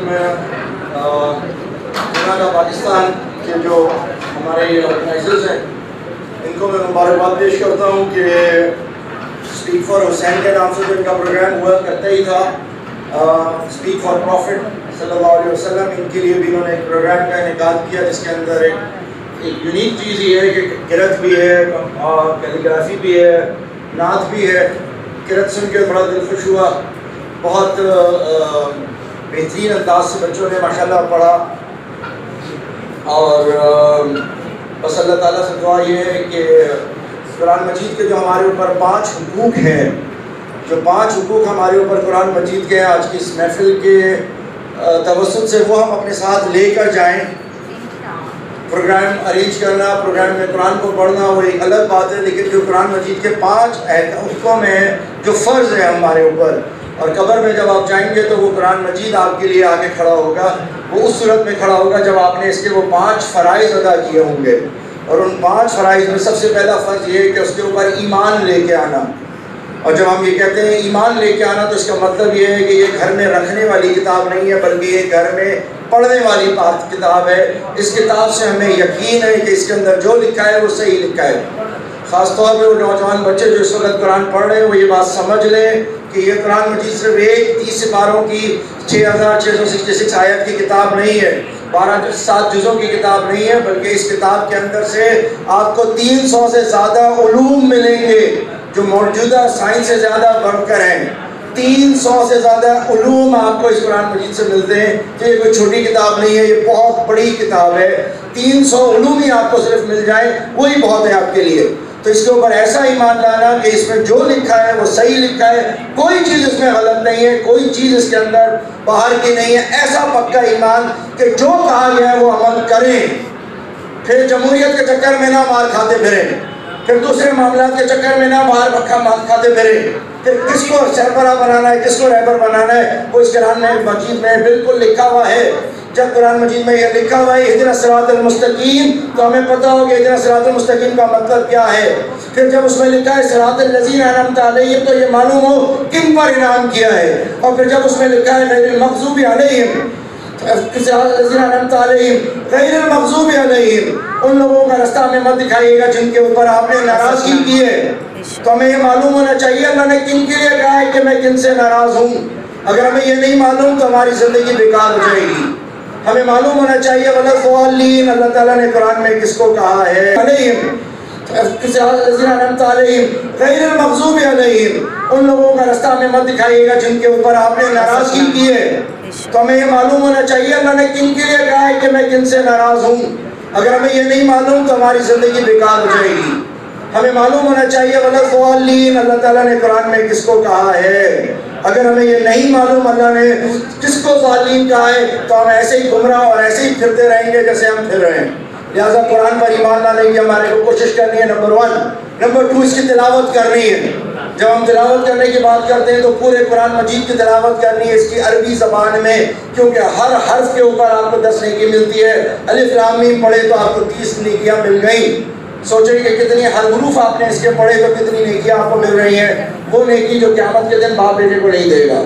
میں کینیڈا پاکستان کے جو ہمارے آرگنائزرز ہیں ان کو میں مبارکباد پیش کرتا ہوں کہ اسپیک فار حسین کے نام سے جو ان کا پروگرام ہوا کرتا ہی تھا، اسپیک فار پروفٹ صلی اللہ علیہ وسلم، ان کے لیے بھی انہوں نے ایک پروگرام کا انعقاد کیا جس کے اندر ایک یونیک چیز یہ ہے کہ قرأت بھی ہے اور کیلیگرافی بھی ہے، نعت بھی ہے۔ قرأت سن کے بڑا دل خوش ہوا، بہت بہترین انداز سے بچوں نے ماشاءاللہ پڑھا، اور بس اللہ تعالیٰ سے دعا یہ ہے کہ قرآن مجید کے جو ہمارے اوپر 5 حقوق ہیں، جو 5 حقوق ہمارے اوپر قرآن مجید کے ہیں، آج کی اس محفل کے توسط سے وہ ہم اپنے ساتھ لے کر جائیں۔ پروگرام ارینج کرنا، پروگرام میں قرآن کو پڑھنا وہ ایک الگ بات ہے، لیکن جو قرآن مجید کے 5 حقوق میں جو فرض ہے ہمارے اوپر، اور قبر میں جب آپ جائیں گے تو وہ قرآن مجید آپ کے لیے آگے کھڑا ہوگا، وہ اس صورت میں کھڑا ہوگا جب آپ نے اس کے وہ 5 فرائض ادا کیے ہوں گے، اور ان 5 فرائض میں سب سے پہلا فرض یہ ہے کہ اس کے اوپر ایمان لے کے آنا۔ اور جب ہم یہ کہتے ہیں ایمان لے کے آنا تو اس کا مطلب یہ ہے کہ یہ گھر میں رکھنے والی کتاب نہیں ہے، بلکہ یہ گھر میں پڑھنے والی کتاب ہے۔ اس کتاب سے ہمیں یقین ہے کہ اس کے اندر جو لکھا ہے وہ صحیح لکھا ہے۔ خاص طور پہ وہ نوجوان بچے جو اس وقت قرآن پڑھ رہے ہیں وہ یہ بات سمجھ لیں کہ یہ قرآن مجید صرف 30 سپاروں کی 6666 آیت کی کتاب نہیں ہے، 7 جزوں کی کتاب نہیں ہے، بلکہ اس کتاب کے اندر سے آپ کو 300 سے زیادہ علوم ملیں گے جو موجودہ سائنس سے زیادہ بڑھ کر ہیں۔ 300 سے زیادہ علوم آپ کو اس قرآن مجید سے ملتے ہیں، تو یہ کوئی چھوٹی کتاب نہیں ہے، یہ بہت بڑی کتاب ہے۔ 300 علوم ہی آپ کو صرف مل جائیں وہی بہت ہے آپ کے لیے۔ تو اس کے اوپر ایسا ایمان لانا کہ اس میں جو لکھا ہے وہ صحیح لکھا ہے، کوئی چیز اس میں غلط نہیں ہے، کوئی چیز اس کے اندر باہر کی نہیں ہے۔ ایسا پکا ایمان کہ جو کہا گیا ہے وہ عمل کریں، پھر جمہوریت کے چکر میں نہ مار کھاتے پھریں، پھر دوسرے معاملات کے چکر میں نہ باہر پکا مار کھاتے پھریں، پھر کس کو سربراہ بنانا ہے، کس کو رہبر بنانا ہے، وہ اس قرآن مجید میں بالکل لکھا ہوا ہے۔ جب قرآن مجید میں یہ لکھا ہوا ہے اہدنا الصراط المستقیم، تو ہمیں پتہ ہو کہ اہدنا الصراط المستقیم کا مطلب کیا ہے۔ پھر جب اس میں لکھا ہے صراط الذین انعمت علیہم، تو یہ معلوم ہو کن پر انعام کیا ہے۔ اور پھر جب اس میں لکھا ہے غیر المغضوب علیہم، صراط الذین انعمت علیہم غیر المغضوب علیہم، ان لوگوں کا راستہ ہمیں مت دکھائیے گا جن کے اوپر آپ نے ناراضگی کی ہے۔ تو ہمیں یہ معلوم ہونا چاہیے اللہ نے کن کے لیے کہا ہے کہ میں کن سے ناراض ہوں۔ اگر ہمیں یہ نہیں معلوم تو ہماری زندگی بیکار ہو جائے گی۔ ہمیں معلوم ہونا چاہیے وَلَضَّالِّينَ، اللہ تعالیٰ نے قرآن میں کس کو کہا ہے، علیہم صراط الذین انعمت علیہم غیر المغضوب علیہم، ان لوگوں کا راستہ ہمیں مت دکھائیے گا جن کے اوپر آپ نے ناراضگی کی ہے۔ تو ہمیں یہ معلوم ہونا چاہیے اللہ نے کن کے لیے کہا ہے کہ میں کن سے ناراض ہوں۔ اگر ہمیں یہ نہیں معلوم تو ہماری زندگی بیکار ہو جائے گی۔ ہمیں معلوم ہونا چاہیے وَلَضَّالِّينَ، اللہ تعالیٰ نے قرآن میں کس کو کہا ہے۔ اگر ہمیں یہ نہیں معلوم اللہ نے کس کو ضالین کہا ہے تو ہم ایسے ہی گمراہ اور ایسے ہی پھرتے رہیں گے جیسے ہم پھر رہے ہیں۔ لہٰذا قرآن پر ایمان لانے کی ہمارے کو کوشش کرنی ہے، نمبر 1۔ نمبر 2، اس کی تلاوت کرنی ہے۔ جب ہم تلاوت کرنے کی بات کرتے ہیں تو پورے قرآن مجید کی تلاوت کرنی ہے اس کی عربی زبان میں، کیونکہ ہر حرف کے اوپر آپ کو 10 نیکی ملتی ہے۔ الف لام میم پڑھے تو آپ کو 30 نیکیاں مل گئیں۔ سوچیں کہ کتنی ہر حروف آپ نے اس کے پڑھے تو کتنی نیکیاں آپ کو مل رہی ہیں، وہ نیکی جو قیامت کے دن باپ بیٹے کو نہیں دے گا۔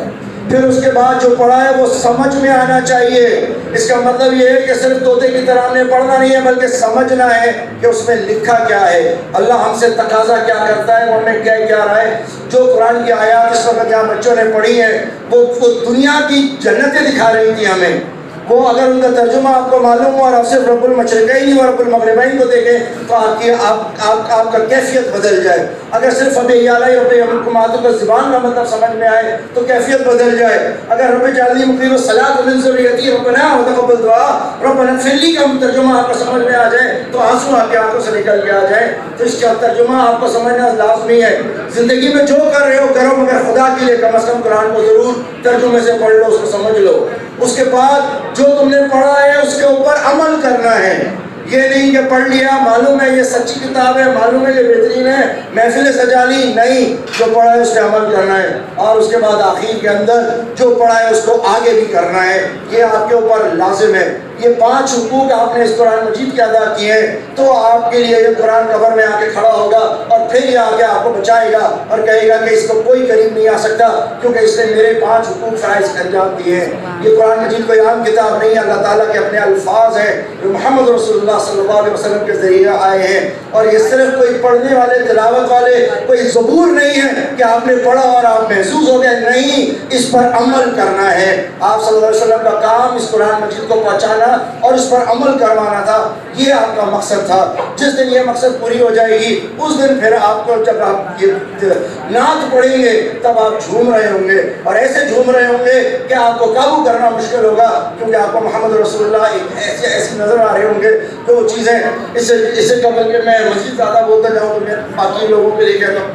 پھر اس کے بعد جو پڑھا ہے وہ سمجھ میں آنا چاہیے۔ اس کا مطلب یہ ہے کہ صرف طوطے کی طرح ہم نے پڑھنا نہیں ہے، بلکہ سمجھنا ہے کہ اس میں لکھا کیا ہے، اللہ ہم سے تقاضا کیا کرتا ہے، وہ ہمیں کہہ کیا رہا ہے۔ جو قرآن کی آیات اس وقت یہاں بچوں نے پڑھی ہیں وہ دنیا کی جنتیں دکھا رہی تھی ہمیں۔ وہ اگر ان کا ترجمہ آپ کو معلوم ہو اور آپ صرف رب المشرقین اور رب المغربین کو دیکھیں تو آپ کا کیفیت بدل جائے۔ اگر صرف رب اعلیٰ رب حکوماتوں کا زبان کا مطلب سمجھ میں آئے تو کیفیت بدل جائے۔ اگر رب جعلنی مقیم الصلاۃ ومن ذریتی ربنا وتقبل دعا ربنا اغفر لی کا ترجمہ آپ کو سمجھ میں آ جائے تو آنسو آپ کی آنکھوں سے نکل کے آ جائے، تو اس کا ترجمہ آپ کو سمجھنا لازمی ہے۔ زندگی میں جو کر رہے ہو کرو، مگر خدا کے لیے کم از کم قرآن کو ضرور ترجمے سے پڑھ لو، اس کو سمجھ لو۔ اس کے بعد جو تم نے پڑھا ہے اس کے اوپر عمل کرنا ہے۔ یہ نہیں کہ پڑھ لیا، معلوم ہے یہ سچی کتاب ہے، معلوم ہے یہ بہترین ہے، محفل سجا لی، نہیں، جو پڑھا ہے اس پہ عمل کرنا ہے، اور اس کے بعد آخر کے اندر جو پڑھا ہے اس کو آگے بھی کرنا ہے، یہ آپ کے اوپر لازم ہے۔ یہ 5 حقوق آپ نے اس قرآن مجید کے ادا کیے ہیں تو آپ کے لیے یہ قرآن قبر میں آ کے کھڑا ہوگا اور پھر یہ آ کے آپ کو بچائے گا اور کہے گا کہ اس کو کوئی قریب نہیں آ سکتا کیونکہ اس نے میرے 5 حقوق فرائض انجام دیے ہیں۔ یہ قرآن مجید کوئی عام کتاب نہیں ہے، اللہ تعالیٰ کے اپنے الفاظ ہیں جو محمد رسول اللہ صلی اللہ علیہ وسلم کے ذریعے آئے ہیں، اور یہ صرف کوئی پڑھنے والے تلاوت والے کوئی زبور نہیں ہے کہ آپ نے پڑھا اور آپ محسوس ہو گئے، نہیں، اس پر عمل کرنا ہے۔ آپ صلی اللہ علیہ وسلم کا کام اس قرآن مجید کو پہنچانا اور اس پر عمل کروانا تھا، یہ آپ کا مقصد تھا۔ جس دن یہ مقصد پوری ہو جائے گی اس دن پھر آپ کو جب آپ یہ نعت پڑھیں گے تب آپ جھوم رہے ہوں گے اور ایسے جھوم رہے ہوں گے کہ آپ کو قابو کرنا مشکل ہوگا، کیونکہ آپ کو محمد رسول اللہ ایسی نظر آ رہے ہوں گے کہ وہ چیزیں اسے قبل کہ میں مزید زیادہ بولتا جاؤں تو میں باقی لوگوں کے لیے کہتا ہوں